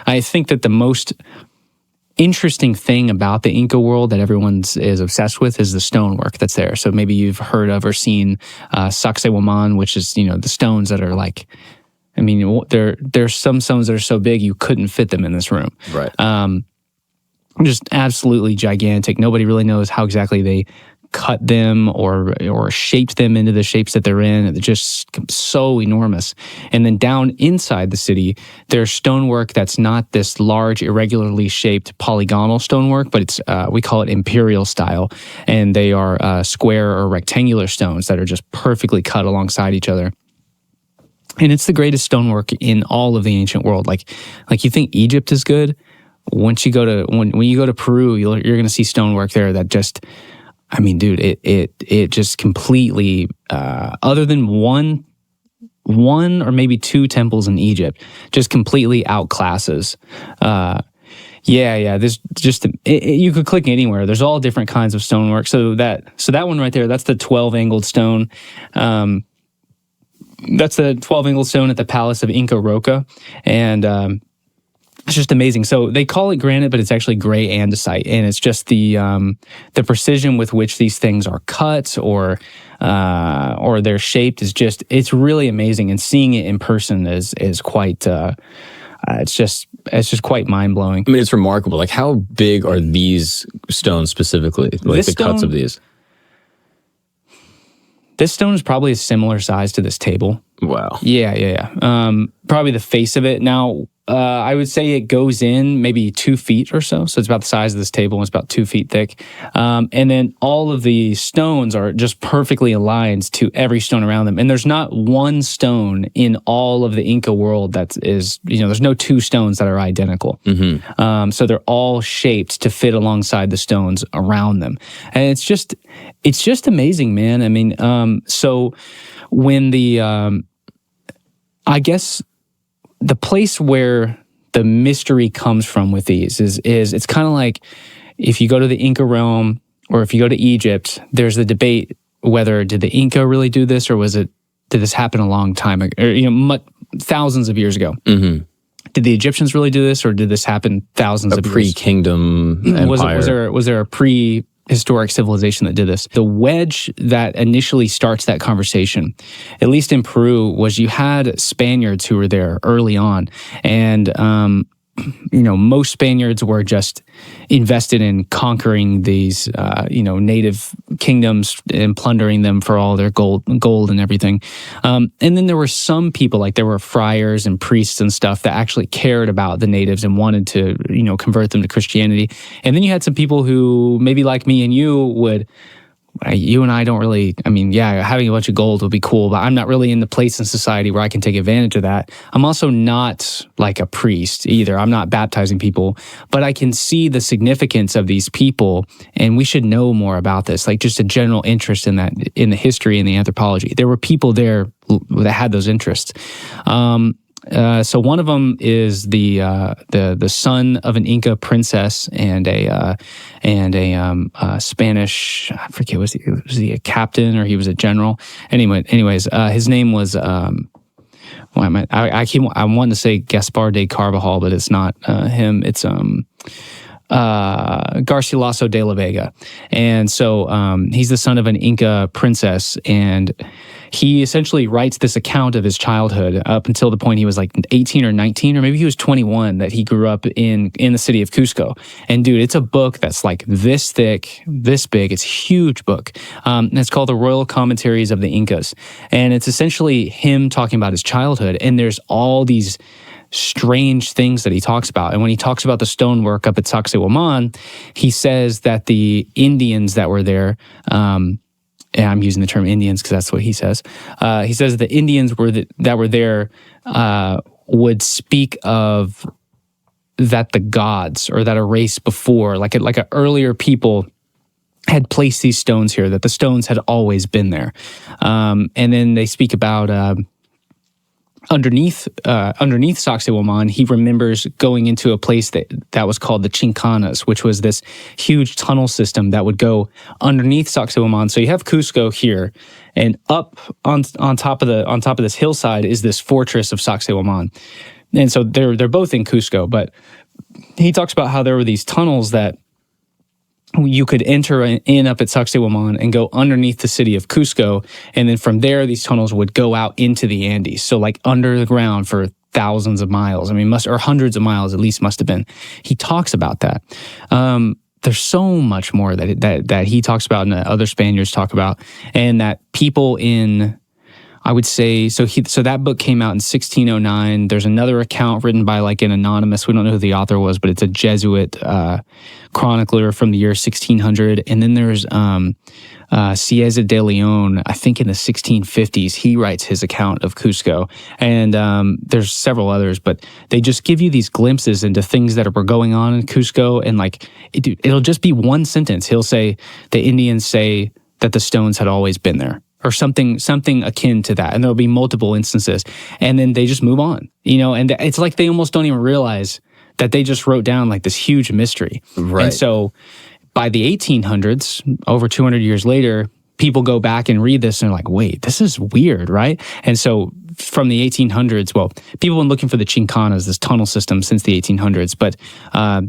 I think that the most interesting thing about the Inca world that everyone is obsessed with is the stonework that's there. So maybe you've heard of or seen Sacsayhuaman, which is, the stones that are like, I mean, there's some stones that are so big you couldn't fit them in this room. Right. Just absolutely gigantic. Nobody really knows how exactly they cut them or shaped them into the shapes that they're in. They're just so enormous. And then down inside the city, there's stonework that's not this large, irregularly shaped polygonal stonework, but it's we call it imperial style. And they are square or rectangular stones that are just perfectly cut alongside each other. And it's the greatest stonework in all of the ancient world. Like you think Egypt is good. Once you go to when you go to Peru, you're going to see stonework there that just, I mean, dude, it just completely, other than one or maybe two temples in Egypt, just completely outclasses. There's just you could click anywhere. There's all different kinds of stonework. So that one right there, that's the 12-angled stone. That's the 12-angled stone at the Palace of Inca Roca, and it's just amazing. So they call it granite, but it's actually gray andesite, and it's just the precision with which these things are cut or they're shaped it's really amazing. And seeing it in person is quite it's just quite mind blowing. I mean, it's remarkable. Like, how big are these stones specifically? Like the cuts of these. This stone is probably a similar size to this table. Wow. Yeah. Probably the face of it. Now, I would say it goes in maybe 2 feet or so. So it's about the size of this table. It's about 2 feet thick. And then all of the stones are just perfectly aligned to every stone around them. And there's not one stone in all of the Inca world that is, there's no two stones that are identical. Mm-hmm. So they're all shaped to fit alongside the stones around them. And it's just amazing, man. I mean, so when I guess the place where the mystery comes from with these is it's kind of like if you go to the Inca realm or if you go to Egypt, there's the debate whether did the Inca really do this or did this happen a long time ago, or thousands of years ago. Mm-hmm. Did the Egyptians really do this, or did this happen thousands of years? Pre-kingdom empire. Was there a prehistoric civilization that did this? The wedge that initially starts that conversation, at least in Peru, was you had Spaniards who were there early on, and most Spaniards were just invested in conquering these native kingdoms and plundering them for all their gold and everything. And then there were some people, like there were friars and priests and stuff, that actually cared about the natives and wanted to convert them to Christianity. And then you had some people who maybe like me and you and I don't really, having a bunch of gold would be cool, but I'm not really in the place in society where I can take advantage of that. I'm also not like a priest either. I'm not baptizing people, but I can see the significance of these people, and we should know more about this, like just a general interest in that, in the history and the anthropology. There were people there that had those interests. So one of them is the son of an Inca princess and a Spanish, I forget, was he a captain or he was a general? Anyways, his name was I want to say Gaspar de Carvajal, but it's not him. It's Garcilaso de la Vega. And so he's the son of an Inca princess, and he essentially writes this account of his childhood up until the point he was like 18 or 19, or maybe he was 21, that he grew up in the city of Cusco. And dude, it's a book that's like this thick, this big. It's a huge book. And it's called The Royal Commentaries of the Incas. And it's essentially him talking about his childhood. And there's all these strange things that he talks about. And when he talks about the stonework up at Sacsayhuaman, he says that the Indians that were there, and I'm using the term Indians because that's what he says. He says the Indians that were there would speak of that the gods, or that a race before, like a earlier people, had placed these stones here, that the stones had always been there. And then they speak about underneath Sacsayhuaman, he remembers going into a place that was called the Chincanas, which was this huge tunnel system that would go underneath Sacsayhuaman. So you have Cusco here, and up on top of this hillside is this fortress of Sacsayhuaman. And so they're both in Cusco, but he talks about how there were these tunnels that you could enter in up at Sacsayhuaman and go underneath the city of Cusco. And then from there, these tunnels would go out into the Andes. So like under the ground for thousands of miles. I mean, or hundreds of miles at least must have been. He talks about that. There's so much more that he talks about and that other Spaniards talk about, and that people in, I would say, so that book came out in 1609. There's another account written by like an anonymous, we don't know who the author was, but it's a Jesuit chronicler from the year 1600. And then there's Cieza de Leon, I think in the 1650s, he writes his account of Cusco. And there's several others, but they just give you these glimpses into things that were going on in Cusco. And like, it'll just be one sentence. He'll say, the Indians say that the stones had always been there, or something akin to that. And there'll be multiple instances. And then they just move on, and it's like they almost don't even realize that they just wrote down like this huge mystery. Right. And so by the 1800s, over 200 years later, people go back and read this and they're like, wait, this is weird, right? And so from the 1800s, well, people have been looking for the Chincanas, this tunnel system, since the 1800s, but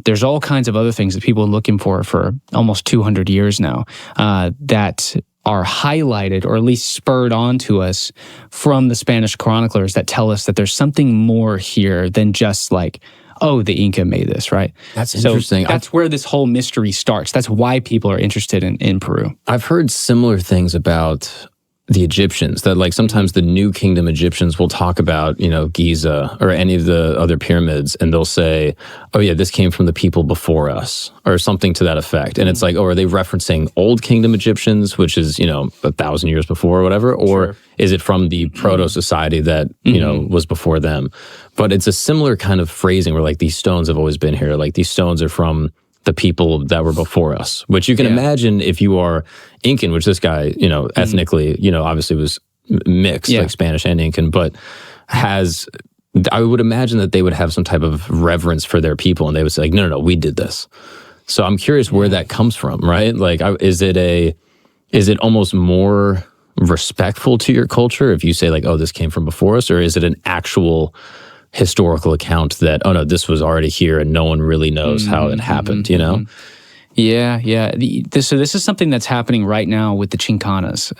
there's all kinds of other things that people are looking for almost 200 years now that are highlighted or at least spurred on to us from the Spanish chroniclers that tell us that there's something more here than just like, oh, the Inca made this, right? That's interesting. So that's where this whole mystery starts. That's why people are interested in Peru. I've heard similar things about the Egyptians, that like sometimes the New Kingdom Egyptians will talk about, Giza or any of the other pyramids, and they'll say, oh yeah, this came from the people before us, or something to that effect. And it's like, oh, are they referencing Old Kingdom Egyptians, which is, 1,000 years before or whatever? Or is it from the proto-society that, was before them? But it's a similar kind of phrasing where like these stones have always been here. Like these stones are from the people that were before us, which you can imagine if you are Incan, which this guy, ethnically, obviously was mixed, like Spanish and Incan, but I would imagine that they would have some type of reverence for their people, and they would say like, no, we did this. So I'm curious where that comes from, right? Like, is it almost more respectful to your culture if you say like, oh, this came from before us, or is it an actual historical account that, oh no, this was already here and no one really knows how it happened, Yeah. So this is something that's happening right now with the Chincanas.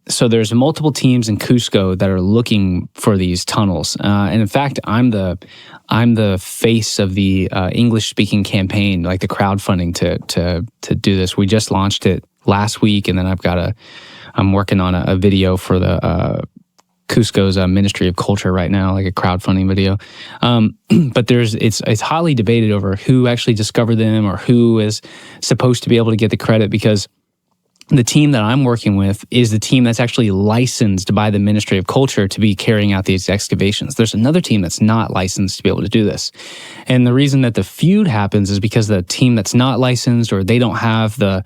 So there's multiple teams in Cusco that are looking for these tunnels. And in fact, I'm the face of the English-speaking campaign, like the crowdfunding to do this. We just launched it last week, and then I'm working on a video for the Cusco's Ministry of Culture right now, like a crowdfunding video. But it's highly debated over who actually discovered them or who is supposed to be able to get the credit, because the team that I'm working with is the team that's actually licensed by the Ministry of Culture to be carrying out these excavations. There's another team that's not licensed to be able to do this. And the reason that the feud happens is because the team that's not licensed, or they don't have the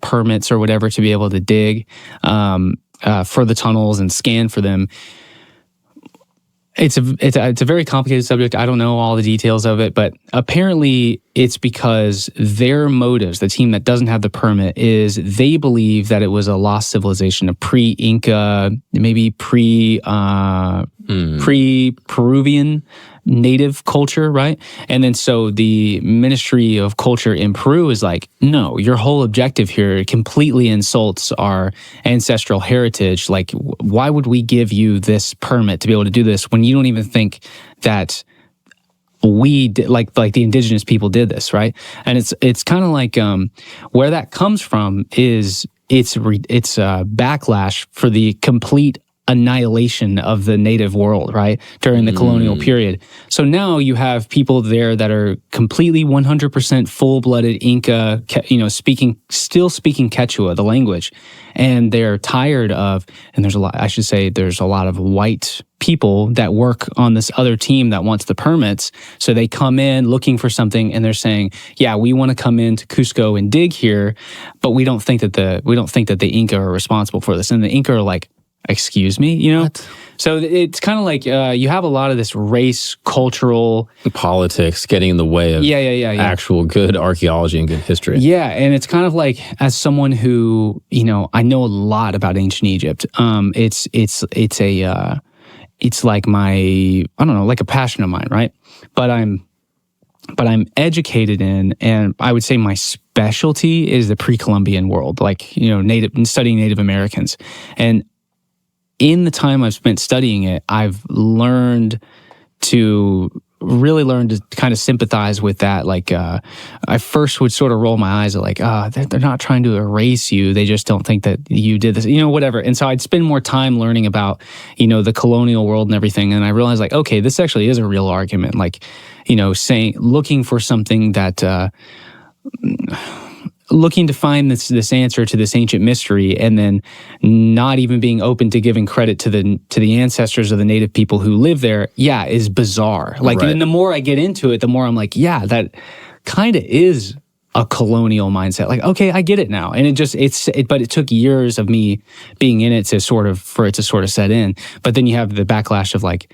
permits or whatever to be able to dig for the tunnels and scan for them. It's a very complicated subject. I don't know all the details of it, but apparently it's because their motives, the team that doesn't have the permit, is they believe that it was a lost civilization, a pre-Inca, maybe pre-Peruvian native culture, right? And then so the Ministry of Culture in Peru is like, no, your whole objective here completely insults our ancestral heritage. Like, why would we give you this permit to be able to do this when you don't even think that we did, like the indigenous people did this, right? And it's kind of like where that comes from is it's a backlash for the complete annihilation of the native world, right, during the colonial period. So now you have people there that are completely 100% full-blooded Inca, still speaking Quechua, the language, and they're tired of, and there's a lot of white people that work on this other team that wants the permits. So they come in looking for something, and they're saying, yeah, we want to come into Cusco and dig here, but we don't think that the Inca are responsible for this. And the Inca are like, excuse me, What? So it's kind of like you have a lot of this race, cultural politics getting in the way of actual good archaeology and good history. Yeah, and it's kind of like, as someone who, I know a lot about ancient Egypt. it's like I don't know, like a passion of mine, right? But I'm educated in, and I would say my specialty is the pre-Columbian world, like, you know, studying Native Americans. And in the time I've spent studying it, I've really learned to kind of sympathize with that. Like, I first would sort of roll my eyes at like, they're not trying to erase you. They just don't think that you did this, you know, whatever. And so I'd spend more time learning about, you know, the colonial world and everything. And I realized like, okay, this actually is a real argument. Like, you know, looking for something that, looking to find this answer to this ancient mystery, and then not even being open to giving credit to the ancestors of the native people who live there, is bizarre. Like, and the more I get into it, the more I'm like, that kind of is a colonial mindset. Like, okay, I get it now. And but it took years of me being in it for it to sort of set in. But then you have the backlash of like,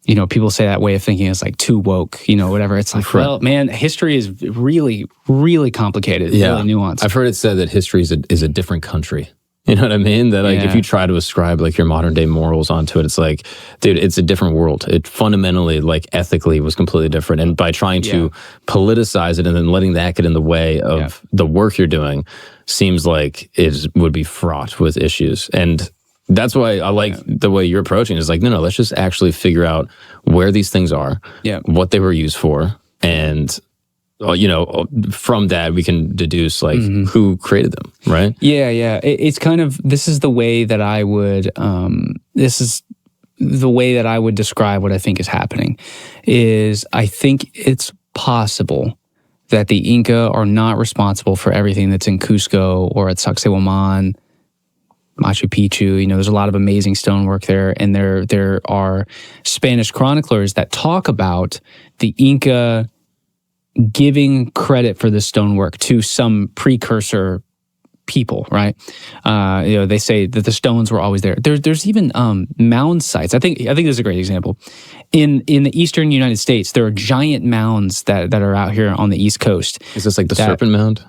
you know, people say that way of thinking is like too woke, you know, whatever. It's like, well, man, history is really, really complicated, really nuanced. I've heard it said that history is a different country. You know what I mean? That like if you try to ascribe like your modern day morals onto it, it's like, dude, it's a different world. It fundamentally, like ethically, was completely different. And by trying to politicize it and then letting that get in the way of the work you're doing, seems like it would be fraught with issues. And that's why I like the way you're approaching it. It's like, no, let's just actually figure out where these things are, what they were used for, and you know, from that we can deduce like who created them, right? It's kind of, this is the way that I would describe what I think is happening. Is I think it's possible that the Inca are not responsible for everything that's in Cusco or at Sacsayhuaman, Machu Picchu. You know, there's a lot of amazing stonework there, and there are Spanish chroniclers that talk about the Inca giving credit for the stonework to some precursor people, right? You know, they say that the stones were always there. There's even mound sites. I think this is a great example. In the eastern United States, there are giant mounds that are out here on the East Coast. Is this like the Serpent Mound?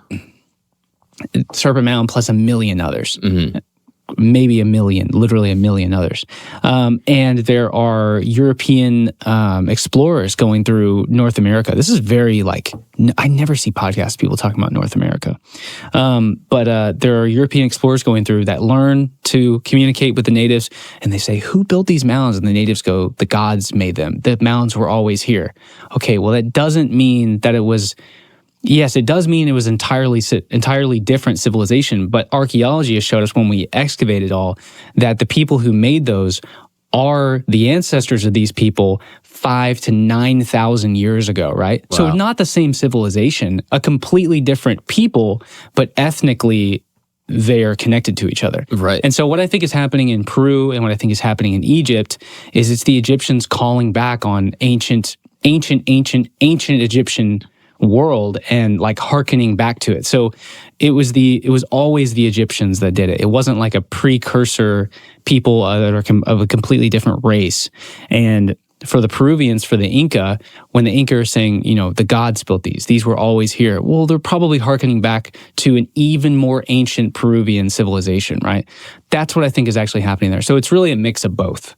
Serpent Mound plus a million others. Maybe literally a million others. And there are European explorers going through North America. This is very like, I never see podcasts people talking about North America. But there are European explorers going through that learn to communicate with the natives, and they say, who built these mounds? And the natives go, the gods made them. The mounds were always here. Okay, well, that doesn't mean that it was... Yes, it does mean it was entirely different civilization, but archaeology has showed us when we excavate it all that the people who made those are the ancestors of these people 5,000 to 9,000 years ago, right? Wow. So not the same civilization, a completely different people, but ethnically they are connected to each other. Right. And so what I think is happening in Peru and what I think is happening in Egypt is it's the Egyptians calling back on ancient Egyptian world and like hearkening back to it. So it was always the Egyptians that did it. It wasn't like a precursor people that are of a completely different race. And for the Peruvians, for the Inca, when the Inca are saying, you know, the gods built these were always here. Well, they're probably hearkening back to an even more ancient Peruvian civilization, right? That's what I think is actually happening there. So it's really a mix of both.